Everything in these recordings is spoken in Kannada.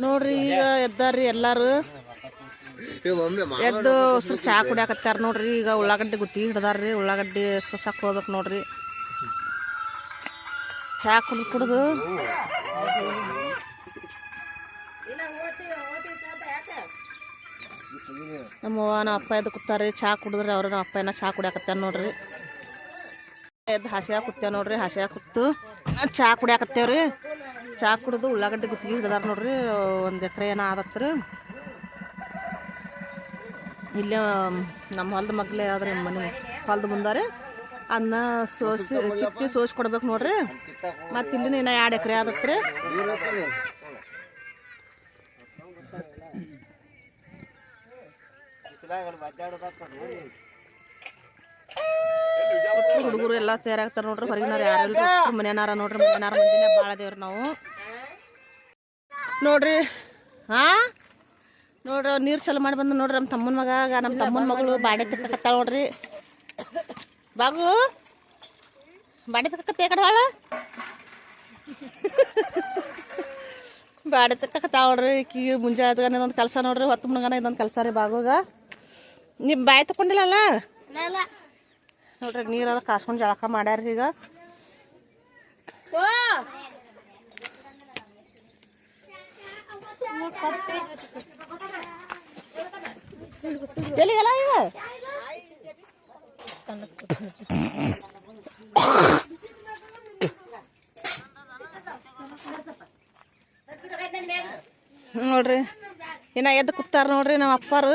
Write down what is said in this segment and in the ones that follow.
ನೋಡ್ರಿ ಈಗ ಎದ್ದಾರ್ರಿ ಎಲ್ಲಾರು ಎದ್ದು ಉಸ್ರು ಚಾ ಕುಡಿಯಾಕತ್ತಾರ ನೋಡ್ರಿ. ಈಗ ಉಳ್ಳಾಗಡ್ಡಿ ಗುತ್ತಿ ಹಿಡ್ದಾರ್ರಿ. ಉಳ್ಳಾಗಡ್ಡಿ ಸೊಸಾಕ್ ಹೋಗ್ಬೇಕು ನೋಡ್ರಿ. ಚಾ ಕುಡ್ದು ನಮ್ಮವ್ವ ನಮ್ಮ ಅಪ್ಪ ಎದ್ದು ಕೂತಾರ್ರಿ. ಚಾ ಕುಡಿದ್ರಿ ಅವ್ರು. ನಮ್ಮ ಅಪ್ಪ ಏನ ಚಾ ಕುಡಿಯಾಕತ್ತಾರ ನೋಡ್ರಿ. ಎದ್ದು ಹಾಸಿಗೆ ಕೂತೇವ್ ನೋಡ್ರಿ. ಹಾಸಿಗೆ ಕೂತು ಚಾ ಕುಡಿಯಾಕತ್ತೇವ್ರಿ. ಚಾ ಕುಡಿದು ಉಳ್ಳಾಗಡ್ಡಿ ಗುತ್ತಿಗೆ ಹಿಡ್ದಾರ ನೋಡ್ರಿ. 1 ಎಕರೆ ಏನೋ ಆದತ್ರಿ. ಇಲ್ಲೇ ನಮ್ಮ ಹೊಲದ ಮಗ್ಲೇ ಆದ್ರಿ. ಮನೆ ಹೊಲದ ಮುಂದಾರಿ. ಅದನ್ನ ಕಿತ್ತಿ ಸೋಸಿ ಕೊಡ್ಬೇಕು ನೋಡ್ರಿ. ಮತ್ತು ಇಲ್ಲಿನ ಇನ್ನ 2 ಎಕರೆ ಆದತ್ರಿ. ಹುಡುಗರು ಎಲ್ಲ ತಯಾರಾಗ್ತಾರ ನೋಡ್ರಿ. ಹೊರಗಿನಾರ ಯಾರೆಲ್ಲ ಮನೆಯನಾರ ನೋಡ್ರಿ. ಮನೆಯನಾರ ಮಂದಿನೇ ಭಾಳ ಅದೇವ್ರಿ ನಾವು ನೋಡ್ರಿ. ನೋಡ್ರಿ ನೀರು ಚಲೋ ಮಾಡಿ ಬಂದು ನೋಡ್ರಿ. ನಮ್ಮ ತಮ್ಮನ ಮಗ ನಮ್ಮ ತಮ್ಮನ ಮಗಳು ಬಾಡೆ ತಿಕ್ಕತ್ತಾಳ ನೋಡ್ರಿ. ಬಾಗು ಬಾಡೆ ತಿಕ್ಕತ್ತೆ ಕಡೆ ಭಾಳ ಬಾಡೆ ತಿಕ್ಕತ್ತಾಳ ನೋಡ್ರಿ. ಈಕಿ ಮುಂಜಾನೆ ಇದೊಂದು ಕೆಲಸ ನೋಡ್ರಿ. ಹೊತ್ತು ಮುಣಗನ ಇದೊಂದು ಕೆಲಸ ರೀ ಬಾಗುಗ. ನೀವು ಬಾಯಿ ತಗೊಂಡಿಲ್ಲಲ್ಲ ನೋಡ್ರಿ. ನೀರು ಅದ ಕಾಸ್ಕೊಂಡು ಜಳಕ ಮಾಡ್ಯಾರ. ಈಗ ಎಲ್ಲಿಗಲ್ಲ ಈಗ ನೋಡ್ರಿ. ಇನ್ನ ಎದ್ದು ಕೂತಾರ ನೋಡ್ರಿ ನಮ್ಮ ಅಪ್ಪಾರು.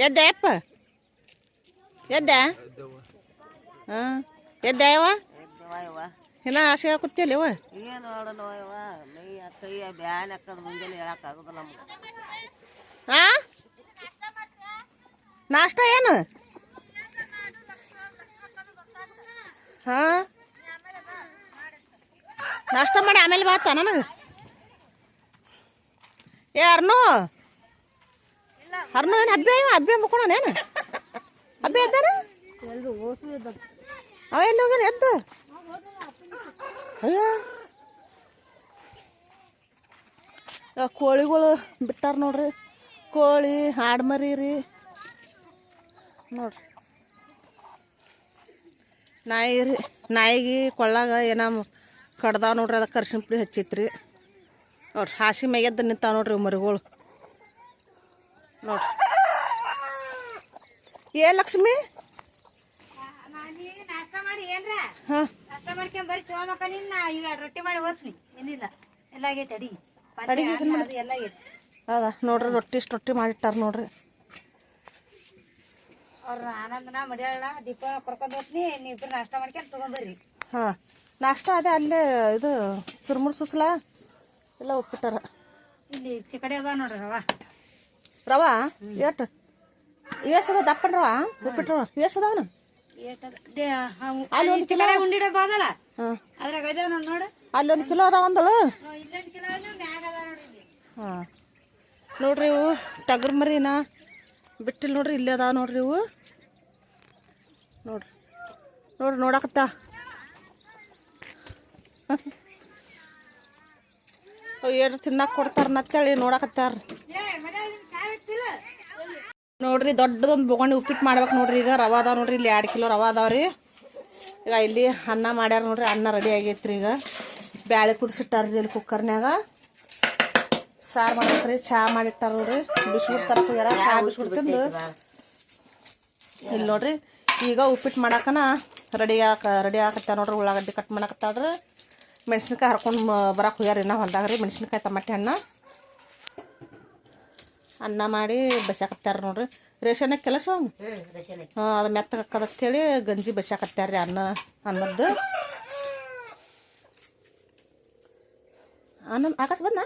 ಎದ್ದೆ ಅಪ್ಪ ಎದ್ದ ಎದ್ದವ ಇನ್ನ ಆಸೆ ಕೂತಿಲ್ಲ ಇವ ನಾಷ್ಟ ಏನು ನಾಷ್ಟ ಮಾಡಿ ಆಮೇಲೆ ಬಾತ ನನಗೆ ಯಾರನು ಹರ್ನು ಏನು ಹಬ್ಬೆ ಮುಕ್ಕೋಣೇನು ಹಬ್ಬೆ ಎದ್ದಾರ ಅವ ಎಲ್ಲಿ ಹೋಗ್ಯಾನ ಎದ್ದು ಅಯ್ಯ ಕೋಳಿಗಳು ಬಿಟ್ಟಾರ ನೋಡ್ರಿ. ಕೋಳಿ ಹಾಡು ಮರಿ ರೀ ನೋಡ್ರಿ. ನಾಯಿ ರೀ. ನಾಯಿಗೆ ಕೊಳ್ಳಾಗ ಏನ ಕಡ್ದಾವ ನೋಡ್ರಿ. ಅದಕ್ಕೆ ಅರ್ಶಿನ ಪುಡಿ ಹಚ್ಚಿತ್ರಿ ನೋಡ್ರಿ. ಹಾಸಿ ಮೇಗೆದ್ದು ನಿಂತಾವ ನೋಡ್ರಿ ಮರಿಗಳು ನೋಡ್ರಿ. ಏ ಲಕ್ಷ್ಮಿ ರೊಟ್ಟಿ ಮಾಡಿ ಓದ್ತೀನಿ. ಏನಿಲ್ಲ ಎಲ್ಲ ಆಗೈತೆ ಹೌದಾ ನೋಡ್ರಿ. ರೊಟ್ಟಿ ಮಾಡಿಟ್ಟಾರ ನೋಡ್ರಿ. ಅವ್ರ ಆನಂದನ ಮಡಿಯಾಳ ದೀಪ ಕರ್ಕೊಂಡ್ ಹೋಗ್ತೀನಿ. ನೀವಿಬ್ರು ನಾಷ್ಟ ಮಾಡ್ಕೊಂಡು ತಗೊಂಬರ್ರಿ. ನಾಷ್ಟ ಅದೇ ಅಲ್ಲೇ ಇದು ಚುರ್ಮುರ್ ಸುಸ್ಲ ಎಲ್ಲ ಉಪ್ಪಿಟ್ಟಾರ. ಇಲ್ಲಿ ಚಿಕಡಿ ಅದ ನೋಡ್ರಿ ರವಾ ಏಟ್ ಏಸದ ದಪ್ಪನ ರವಾ ಉಪ್ಪಿಟ್ಟು ರವಾ ಏಸದವನು ಅಲ್ಲಿ 1 ಕಿಲೋ ಉಂಡಿಡ ಬಾದಲ್ಲ ಅದ್ರಾಗ ಅದಾವ ನೋಡು. ಅಲ್ಲಿ 1 ಕಿಲೋ ಅದಾವ ಒಂದಳು. ನೋಡ್ರಿ ಇವು ಟಗರ್ ಮರಿನ ಬಿಟ್ಟಿಲ್ಲ ನೋಡ್ರಿ. ಇಲ್ಲೇ ಅದಾವ ನೋಡ್ರಿ ಇವು ನೋಡ್ರಿ. ನೋಡಕತ್ತ ಏನು ತಿನ್ನಕ್ಕೆ ಕೊಡ್ತಾರನ್ನತ್ತೇಳಿ ನೋಡಕತ್ತಾರ ನೋಡ್ರಿ. ದೊಡ್ಡದೊಂದು ಬೋಗಣಿ ಉಪ್ಪಿಟ್ಟು ಮಾಡ್ಬೇಕು ನೋಡ್ರಿ. ಈಗ ರವಾ ಅದಾವ ನೋಡ್ರಿ. ಇಲ್ಲಿ 2 ಕಿಲೋ ರವಾ ಅದಾವ್ರಿ. ಈಗ ಇಲ್ಲಿ ಅನ್ನ ಮಾಡ್ಯಾರ ನೋಡ್ರಿ. ಅನ್ನ ರೆಡಿ ಆಗೈತ್ರಿ. ಈಗ ಬ್ಯಾಳೆ ಕುದಿಸಿಟ್ಟಾರ್ರಿ ಇಲ್ಲಿ ಕುಕ್ಕರ್ನ್ಯಾಗ. ಸಾರು ಮಾಡ್ಬೇಕ್ರಿ. ಚಹಾ ಮಾಡಿಟ್ಟಾರ ನೋಡ್ರಿ. ಬಿಸ್ಕುಟ್ ತರಕ್ ಹೋಗ್ಯಾರ. ಚಹಾ ಬಿಸ್ಕುಟ್ ತಿಂದು ಇಲ್ಲಿ ನೋಡ್ರಿ. ಈಗ ಉಪ್ಪಿಟ್ಟು ಮಾಡಾಕನ ರೆಡಿ ಆಗತ್ತ ನೋಡ್ರಿ. ಉಳ್ಳಾಗಡ್ಡಿ ಕಟ್ ಮಾಡಕತ್ತಾಳ್ರಿ. ಮೆಣಸಿನ್ಕಾಯಿ ಹರ್ಕೊಂಡು ಬರಕ್ಕೆ ಹೋಗ್ಯಾರ ಇನ್ನ ಹೊಲ್ದಾಗ ರೀ. ಮೆಣಸಿನ್ಕಾಯಿ ಟಮಾಟೆ ಹಣ್ಣು ಅನ್ನ ಮಾಡಿ ಬಸಾಕತ್ತಾರ ನೋಡ್ರಿ. ರೇಷನ್ ಕೆಲಸ ಅದು ಮೆತ್ತಗೆ ಹಾಕದಂತೇಳಿ ಗಂಜಿ ಬಸಾಕತ್ತಾರ ರೀ. ಅನ್ನದ್ದು ಆಕಾಶ ಬಂದ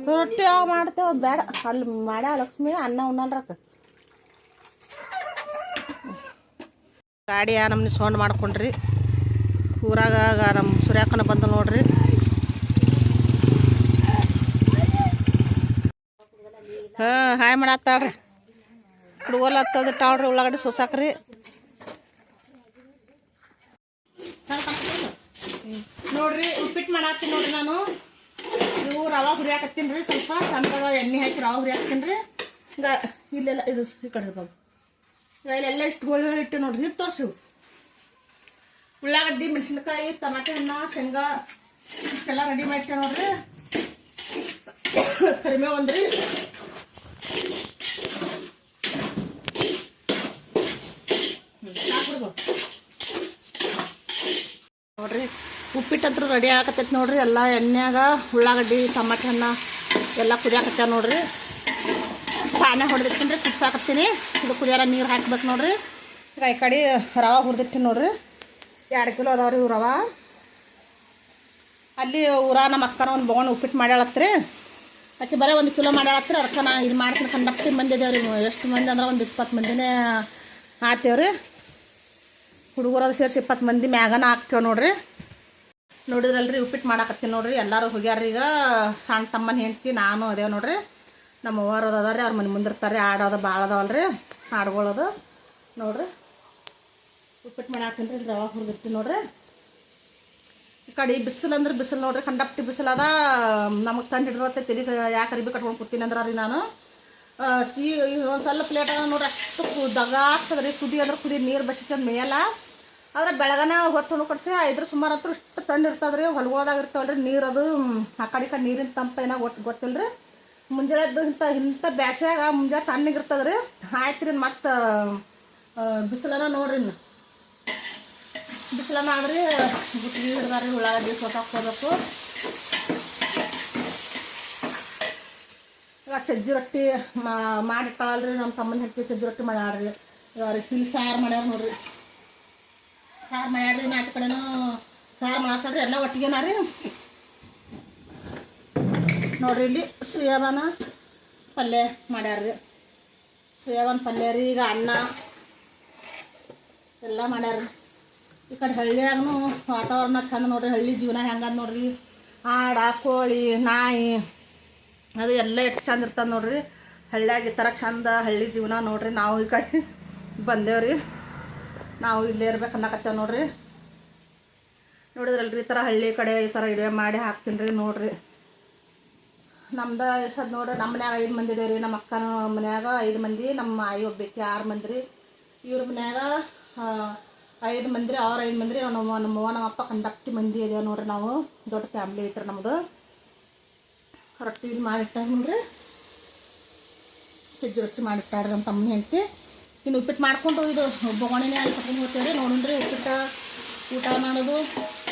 ರೊಟ್ಟಿ ಯಾವ ಮಾಡ್ತೇವ ಬೇಡ. ಅಲ್ಲಿ ಮಾಡ್ಯಾ ಲಕ್ಷ್ಮಿ ಅನ್ನ ಉಣ್ಣಲ್ರಕ್ಕ. ಗಾಡಿ ನಮ್ನಿ ಸೌಂಡ್ ಮಾಡ್ಕೊಂಡ್ರಿ. ಊರಾಗ ನಮ್ಮ ಸುರ್ಯಾಕನ ಬಂದು ನೋಡ್ರಿ. ಹಾಯ್ ಮಾಡತ್ತಾಳ್ರಿ. ಹುಡುಗಲ್ಲ ಹತ್ತದಿಟ್ಟಾಳ್ರಿ. ಉಳ್ಳಾಗಡ್ಡಿ ಸೋಸಾಕ್ರಿ. ನೋಡ್ರಿ ಉಪ್ಪಿಟ್ಟು ಮಾಡಾಕ್ತೀನಿ ನೋಡ್ರಿ ನಾನು. ಇವು ರವೆ ಹುರಿಯಾಕತ್ತೀನಿ ರೀ, ಸ್ವಲ್ಪ ಚಂದಾಗ ಎಣ್ಣೆ ಹಾಕಿ ರವೆ ಹುರಿಯಾಕ್ತೀನಿ ರೀ. ಈಗ ಇಲ್ಲೆಲ್ಲ ಇದು ಈ ಕಡೆ ಬಾಬು, ಈಗ ಇಲ್ಲೆಲ್ಲ ಇಷ್ಟು ಗೋಳಿ ಇಟ್ಟು ನೋಡ್ರಿ. ಇದು ತೋರಿಸಿವು ಉಳ್ಳಾಗಡ್ಡಿ, ಮೆಣಸಿನ್ಕಾಯಿ, ಟಮಾಟೆ ಹಣ್ಣು, ಶೇಂಗಾ ಇಷ್ಟೆಲ್ಲ ರೆಡಿ ಮಾಡ್ತೇವೆ ನೋಡ್ರಿ. ಕರಿಮೆ ಒಂದ್ರಿ, ನೋಡ್ರಿ ಉಪ್ಪಿಟ್ಟಂತೂ ರೆಡಿ ಆಗತ್ತೈತಿ ನೋಡ್ರಿ. ಎಲ್ಲ ಎಣ್ಣೆಯಾಗ ಉಳ್ಳಾಗಡ್ಡಿ, ಟಮಾಟೆ ಹಣ್ಣು ಎಲ್ಲ ಕುದಿಯಾಕತ್ತ ನೋಡ್ರಿ. ಪಾನೆ ಹೊಡೆದಿರ್ತೀನಿ ರೀ, ಕುದಿಸಾಕತ್ತೀನಿ. ಇದು ಕುದಿಯಾರ ನೀರು ಹಾಕ್ಬೇಕು ನೋಡ್ರಿ. ಈಗ ಈ ಕಡೆ ರವೆ ಹುರಿದಿರ್ತೀನಿ ನೋಡ್ರಿ. 2 ಕಿಲೋ ಅದಾವ್ರಿ ಇವು ರವೆ. ಅಲ್ಲಿ ಊರ ನಮ್ಮ ಅಕ್ಕನ ಒಂದು ಬೊಗೊಂಡು ಉಪ್ಪಿಟ್ಟು ಮಾಡ್ಯಾಳತ್ರಿ. ಆಕೆ ಬರೀ 1 ಕಿಲೋ ಮಾಡ್ಯಾಳತ್ರಿ. ಅದಕ್ಕೆ ನಾ ಇದು ಮಾಡ್ತೀನಿ. ಕಂಡಕ್ಟಿ ಮಂದಿ ಇದೇವ್ರಿ. ಎಷ್ಟು ಮಂದಿ ಅಂದ್ರೆ ಒಂದು 20 ಮಂದಿನೇ ಆತೇವ್ರಿ. ಹುಡುಗರದು ಸೇರಿಸಿ 20 ಮಂದಿ ಮ್ಯಾಗನ ಹಾಕ್ತೇವೆ ನೋಡ್ರಿ. ನೋಡಿದ್ರಲ್ರಿ ಉಪ್ಪಿಟ್ಟು ಮಾಡಾಕತ್ತೀನಿ ನೋಡ್ರಿ. ಎಲ್ಲರೂ ಹೋಗ್ಯಾರ್ರಿ. ಈಗ ಸಣ್ಣ ತಮ್ಮನ ಹೆಂಡ್ತಿ ನಾನು ಅದೇವು ನೋಡ್ರಿ. ನಮ್ಮ ಅವ್ವರದು ಅದಾರ ರೀ, ಅವ್ರ ಮನೆ ಮುಂದಿರ್ತಾರೆ. ಆಡೋದು ಭಾಳ ಅದಾವಲ್ರಿ ಆಡ್ಗಳದು ನೋಡ್ರಿ. ಉಪ್ಪಿಟ್ಟು ಮಾಡಾಕ್ತೀನಿ ರೀ. ರವೆ ಹುರಿದಿರ್ತೀನಿ ನೋಡ್ರಿ. ಈ ಕಡೆ ಬಿಸಿಲು ಅಂದ್ರೆ ಬಿಸಿಲು ನೋಡ್ರಿ, ಕಂಡಪ್ಟಿ ಬಿಸಿಲು ಅದ. ನಮಗೆ ತಂದು ಹಿಡಿದತ್ತೆ ತಿಳಿ ಯಾಕೆ ಅರಿಬಿ ಕಟ್ಕೊಂಡು ಕೂತೀನಿ ಅಂದ್ರೆ ರೀ ನಾನು. ಒಂದು ಸ್ವಲ್ಪ ಪ್ಲೇಟ್ ಅದ ನೋಡ್ರಿ, ಅಷ್ಟು ದಗ ಆಗ್ತದೆ ರೀ. ಕುದಿ ಅಂದ್ರೆ ಕುದಿ ನೀರು ಬಸಿತದ ಮೇಲ. ಆದ್ರೆ ಬೆಳಗನ ಹೊತ್ತು ಕಟ್ಸಿ 5 ಸುಮಾರು ಹತ್ರ ಇಷ್ಟು ತಂದು ಇರ್ತದೆ ರೀ. ಹೊಲಗೋದಾಗ ಇರ್ತಾವಲ್ರಿ ನೀರು. ಅದು ಆ ಕಡೆ ನೀರಿನ ತಂಪ ಏನೋ ಗೊತ್ತಿಲ್ಲ ರೀ. ಮುಂಜಾನೆದ್ದು ಇಂಥ ಬ್ಯಾಸ್ಯಾಗ ಮುಂಜಾನೆ ತಣ್ಣಗೆ ಇರ್ತದೆ ರೀ. ಆಯ್ತು ರೀ. ಮತ್ತು ಬಿಸಿಲನ ನೋಡ್ರಿ, ಬಿಸಿಲನ ಆದ್ರಿ ಗುಟ್ಟಿಗೆ ಹಿಡ್ದಾರಿ. ಉಳ್ಳಾಗಡ್ಡಿ ಸೋತಾಕೋಬೇಕು. ಈಗ ಸಜ್ಜಿ ರೊಟ್ಟಿ ಮಾಡಿಟ್ಟಾಳ್ರಿ. ನಮ್ಮ ತಮ್ಮನ ಹೆಂಡತಿ ಸಜ್ಜಿ ರೊಟ್ಟಿ ಮಾಡ್ಯಾಡ್ರಿ. ಅವ್ರಿಗೆ ತಿಳಿ ಸಾರು ಮಾಡ್ಯಾರ ನೋಡ್ರಿ. ಸಾರು ಮಾಡ್ಯಾಡ್ರಿ. ನಾಟಿ ಕಡೆನೂ ಸಾರು ಮಾಡ್ತಾಳ್ರಿ. ಎಲ್ಲ ಒಟ್ಟಿಗೆನ ರೀ ನೋಡ್ರಿ. ಇಲ್ಲಿ ಸೋಯಾಬಾನ ಪಲ್ಯ ಮಾಡ್ಯಾರ್ರಿ. ಸೋಯಾಬಾನ ಪಲ್ಯ ರೀ. ಈಗ ಅನ್ನ ಎಲ್ಲ ಮಾಡ್ಯಾರ್ರಿ. ಈ ಕಡೆ ಹಳ್ಳಿಯಾಗೂ ವಾತಾವರಣ ಚಂದ ನೋಡ್ರಿ. ಹಳ್ಳಿ ಜೀವನ ಹೆಂಗದ ನೋಡ್ರಿ. ಆಡ, ಕೋಳಿ, ನಾಯಿ ಅದು ಎಲ್ಲ ಎಷ್ಟು ಚಂದ ಇರ್ತದೆ ನೋಡ್ರಿ. ಹಳ್ಳಿಯಾಗ ಈ ಥರ ಚಂದ ಹಳ್ಳಿ ಜೀವನ ನೋಡ್ರಿ. ನಾವು ಈ ಕಡೆ ಬಂದೇವ್ರಿ. ನಾವು ಇಲ್ಲೇ ಇರ್ಬೇಕು ಅನ್ನಕತ್ತೇವೆ ನೋಡ್ರಿ. ನೋಡಿದ್ರಲ್ರಿ ಈ ಥರ ಹಳ್ಳಿ ಕಡೆ ಈ ಥರ ಇಡುವೆ ಮಾಡಿ ಹಾಕ್ತೀನಿ ರೀ ನೋಡ್ರಿ. ನಮ್ದು ಎಷ್ಟದು ನೋಡ್ರಿ. ನಮ್ಮ ಮನ್ಯಾಗ 5 ಮಂದಿ ಇದೇವೆ ರೀ. ನಮ್ಮ ಅಕ್ಕನ ಮನ್ಯಾಗ 5 ಮಂದಿ, ನಮ್ಮ ಆಯಿ ಒಬ್ಬಕ್ಕೆ 6 ಮಂದಿ ರೀ. ಇವ್ರ ಮನ್ಯಾಗ 5 ಮಂದಿ ರೀ. ಅವ್ರು 5 ಮಂದಿ ರೀ. ನಮ್ಮವ್ವ ನಮ್ಮಪ್ಪ ಕಂಡಕ್ಟಿ ಮಂದಿ ಇದೇವೆ ನೋಡ್ರಿ. ನಾವು ದೊಡ್ಡ ಫ್ಯಾಮ್ಲಿ ಐತ್ರಿ ನಮ್ಮದು. ರೊಟ್ಟಿ ಇದು ಮಾಡಿಟ್ಟಾರ ನೋಡ್ರಿ. ಸಜ್ಜಿ ರೊಟ್ಟಿ ಮಾಡಿಟ್ಟಾಡ್ರಿ ನಮ್ಮ ತಮ್ಮನ ಹೆಂಡತಿ. ಇನ್ನು ಉಪ್ಪಿಟ್ಟು ಮಾಡ್ಕೊಂಡು ಇದು ಬೊಗಣಿನೇ ಅಲ್ಲಿ ಕಟ್ಕೊಂಡು ಹೋಗ್ತೇವೆ ರೀ. ನೋಡ್ರಿ ಉಪ್ಪಿಟ್ಟು ಊಟ ಮಾಡೋದು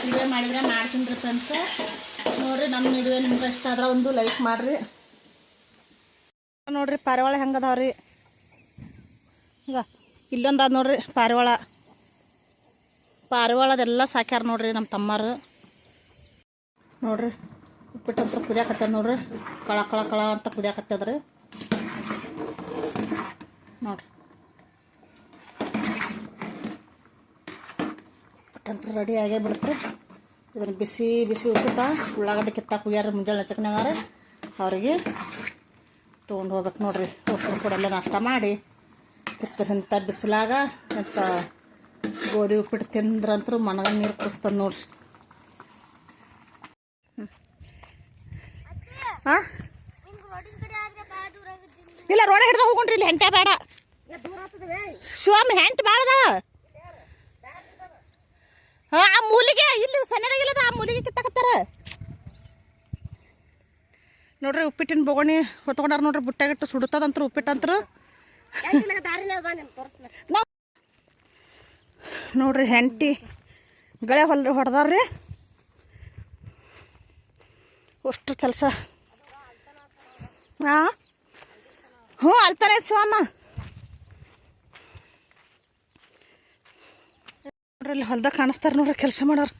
ಇದೇ ಮಾಡಿದ್ರೆ ಮಾಡ್ತೀನಿ ರೀ ಫ್ರೆಂಡ್ಸ್. ನೋಡಿರಿ ನಮ್ಮ ವಿಡಿಯೋ ನಿಮ್ಗೆ ಇಷ್ಟ ಆದ್ರೆ ಒಂದು ಲೈಕ್ ಮಾಡಿರಿ. ನೋಡಿರಿ ಪಾರಿವಾಳ ಹೆಂಗೆ ಅದಾವ್ರಿ. ಈಗ ಇಲ್ಲೊಂದು ಅದ ನೋಡ್ರಿ ಪಾರಿವಾಳದೆಲ್ಲ ಸಾಕ್ಯಾರ ನೋಡ್ರಿ ನಮ್ಮ ತಮ್ಮರು. ನೋಡ್ರಿ ಉಪ್ಪಿಟ್ಟಂತ್ರ ಕುದಿಯಾಕತ್ತದ ನೋಡ್ರಿ. ಕಳ ಕಳ ಕಳ ಅಂತ ಕುದಿಯಾಕತ್ತದ್ರಿ ನೋಡ್ರಿ. ಉಪ್ಪಿಟ್ಟಂತ್ರ ರೆಡಿ ಆಗೇ ಬಿಡುತ್ತೆ. ಇದನ್ನು ಬಿಸಿ ಬಿಸಿ ಉಪ್ಪಿಟ್ಟ ಉಳ್ಳಾಗಡ್ಡಿ ಕಿತ್ತಾಕ ಹೋಗ್ಯಾರ ಮುಂಜಾನೆ ಚಕ್ನಾಗಾರ. ಅವರಿಗೆ ತೊಗೊಂಡು ಹೋಗ್ಬೇಕು ನೋಡ್ರಿ. ಹೊಸರು ಕೂಡಲ್ಲ ನಾಷ್ಟ ಮಾಡಿ ಇಂಥ ಬಿಸಿಲಾಗ ಇಂಥ ಗೋಧಿ ಉಪ್ಪಿಟ್ಟು ತಿಂದ್ರಂತೂ ಮನಗ ನೀರು ಕುಡಿಸ್ತದೆ ನೋಡ್ರಿ. ಹಾಂ ಇಲ್ಲ ರೋಡ ಹಿಡ್ದ ಹೋಗ್ರಿ. ಇಲ್ಲಿ ಹೆಂಟೆ ಬೇಡ ಶಿವಮ್ಮ, ಹೆಂಟು ಭಾಳ ಅದಾವ. ಆ ಮೂಲಿಗೆ ಇಲ್ಲಿ ಸಣ್ಣದಾಗಿಲ್ಲದ ಆ ಮೂಲಿಗೆ ಕಿತ್ತಾಕತ್ತಾರ ನೋಡ್ರಿ. ಉಪ್ಪಿಟ್ಟಿನ ಬೊಗಣಿ ಹೊತ್ಕೊಂಡಾರ ನೋಡ್ರಿ. ಬುಟ್ಟಾಗಿಟ್ಟು ಸುಡುತ್ತದಂತ್ರ ಉಪ್ಪಿಟ್ಟಂತ್ರು ನೋಡ್ರಿ. ಹೆಂಟಿ ಗಳೆ ಹೊಡೆದಾರ್ರಿ. ಅಷ್ಟು ಕೆಲಸ. ಹಾಂ ಹ್ಞೂ ಅಲ್ತಾನೆ ಶಿವಮ್ಮ. ನೋಡ್ರಿ ಇಲ್ಲಿ ಹೊಲ್ದಾಗ ಕಾಣಿಸ್ತಾರೆ ನೋಡ್ರಿ ಕೆಲಸ ಮಾಡೋರು.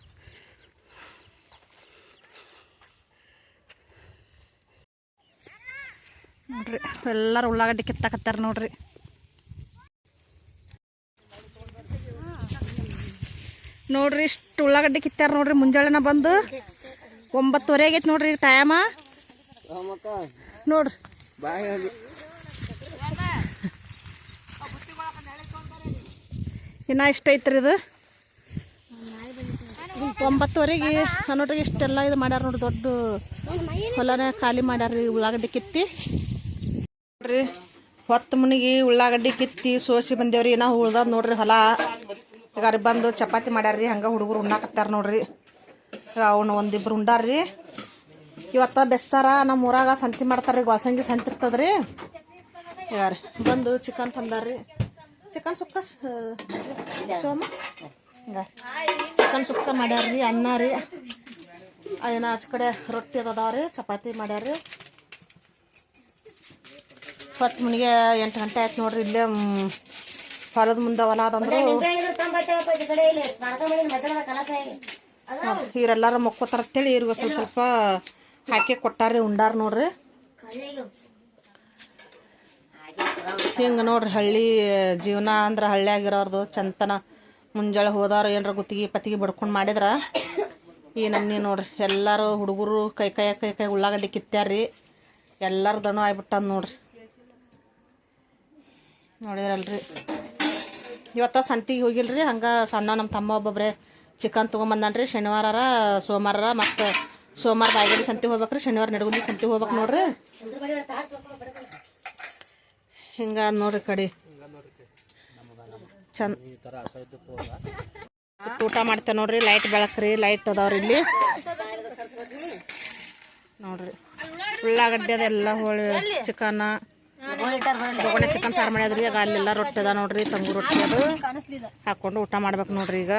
ನೋಡ್ರಿ ಎಲ್ಲರೂ ಉಳ್ಳಾಗಡ್ಡಿ ಕಿತ್ತಾಕತ್ತಾರ ನೋಡ್ರಿ. ನೋಡ್ರಿ ಇಷ್ಟು ಉಳ್ಳಾಗಡ್ಡಿ ಕಿತ್ತಾರ ನೋಡ್ರಿ. ಮುಂಜಾಳೆನ ಬಂದು 9:30 ಆಗೈತೆ ನೋಡ್ರಿ ಈಗ ಟೈಮ ನೋಡ್ರಿ. ಇನ್ನ ಇಷ್ಟ ಐತ್ರಿ ಇದು. 9:30ಗೆ ನೋಡ್ರಿ ಇಷ್ಟೆಲ್ಲ ಇದು ಮಾಡ್ಯಾರ ನೋಡ್ರಿ. ದೊಡ್ಡ ಹೊಲನ ಖಾಲಿ ಮಾಡ್ಯಾರ್ರಿ. ಉಳ್ಳಾಗಡ್ಡಿ ಕಿತ್ತಿ ನೋಡ್ರಿ, ಹೊತ್ತು ಮುನಿಗೆ ಉಳ್ಳಾಗಡ್ಡಿ ಕಿತ್ತಿ ಸೋಸಿ ಬಂದೇವ್ರಿ. ನಾವು ಉಳ್ದದ್ ನೋಡ್ರಿ ಹೊಲ. ಈಗ ಬಂದು ಚಪಾತಿ ಮಾಡ್ಯಾರ್ರಿ. ಹಂಗೆ ಹುಡುಗರು ಉಣ್ಣಾಕತ್ತಾರ ನೋಡ್ರಿ. ಅವನು ಒಂದಿಬ್ರು ಉಂಡಾರ್ರಿ. ಇವತ್ತ ಬೆಸ್ತಾರ. ನಮ್ಮ ಊರಾಗ ಸಂತಿ ಮಾಡ್ತಾರ್ರಿ. ಗೋಸಂಗಿ ಸಂತಿ ಇರ್ತದ್ರಿ. ಈಗ ರೀ ಬಂದು ಚಿಕನ್ ತಂದಾರ್ರಿ. ಚಿಕನ್ ಸುಕ್ಕ ಸೋಮ ಹಿಂಗ ಚಿಕನ್ ಸುಕ್ಕ ಮಾಡ್ಯಾರ್ರಿ. ಅನ್ನ ರೀ ಏನ ಆಚ ಕಡೆ ರೊಟ್ಟಿ ಅದಾವ್ರಿ. ಚಪಾತಿ ಮಾಡ್ಯಾರ್ರಿ. ಹೊತ್ತು ಮುನಿಗೆ 8 ಗಂಟೆ ಆಯ್ತು ನೋಡ್ರಿ. ಇಲ್ಲೇ ಹೊಲದ ಮುಂದೆ ಹೊಲ ಅದಂದ್ರು ಇವರೆಲ್ಲಾರ ಮಕ್ಕೋತಾರ ಅಂತೇಳಿ ಇವ್ರಿಗೆ ಸ್ವಲ್ಪ ಸ್ವಲ್ಪ ಹಾಕಿ ಕೊಟ್ಟಾರ್ರಿ. ಉಂಡಾರ ನೋಡ್ರಿ. ಹಿಂಗೆ ನೋಡ್ರಿ ಹಳ್ಳಿ ಜೀವನ ಅಂದ್ರೆ ಹಳ್ಳಿಯಾಗಿರೋರ್ದು ಚಂತನ. ಮುಂಜಾಳೆ ಹೋದವ್ರು ಏನಾರ ಗುತ್ತಿಗೆ ಪತ್ತಿಗೆ ಬಡ್ಕೊಂಡು ಮಾಡಿದ್ರ ಈ ನಮ್ನಿ ನೋಡ್ರಿ. ಎಲ್ಲರೂ ಹುಡುಗರು ಕೈ ಉಳ್ಳಾಗಡ್ಡಿ ಕಿತ್ಯಾರ್ರಿ. ಎಲ್ಲರೂ ದಣು ಆಗ್ಬಿಟ್ಟದ ನೋಡ್ರಿ. ನೋಡಿದ್ರಲ್ರಿ. ಇವತ್ತ ಸಂತಿಗೆ ಹೋಗಿಲ್ರಿ. ಹಂಗೆ ಸಣ್ಣ ನಮ್ಮ ತಮ್ಮ ಒಬ್ಬೊಬ್ರೆ ಚಿಕನ್ ತೊಗೊಂಬಂದನ್ರಿ. ಶನಿವಾರ ಸೋಮವಾರ ಮತ್ತು ಸೋಮವಾರ ಬಾಯಿಗಡಿ ಸಂತಿಗೆ ಹೋಗ್ಬೇಕ್ರಿ. ಶನಿವಾರ ನಡಗುಂದಿ ಸಂತಿಗೆ ಹೋಗ್ಬೇಕು ನೋಡ್ರಿ. ಹಿಂಗ ನೋಡ್ರಿ ಕಡೆ ಚಂದ ಊಟ ಮಾಡ್ತೇವೆ ನೋಡ್ರಿ. ಲೈಟ್ ಬೆಳಕ್ರಿ. ಲೈಟ್ ಅದಾವ್ರಿ ಇಲ್ಲಿ ನೋಡ್ರಿ. ಉಳ್ಳಾಗಡ್ಡಿ ಅದೆಲ್ಲ ಹೋಳಿ ಚಿಕನ್ ಬೊಗಣೆ ಚಿಕನ್ ಸಾರು ಮಾಡ್ಯಾದ್ರಿ. ಆಗ ಅಲ್ಲೆಲ್ಲ ರೊಟ್ಟಿ ಅದ ನೋಡ್ರಿ. ತಂಗು ರೊಟ್ಟಿ ಅದು ಹಾಕೊಂಡು ಊಟ ಮಾಡ್ಬೇಕು ನೋಡ್ರಿ. ಈಗ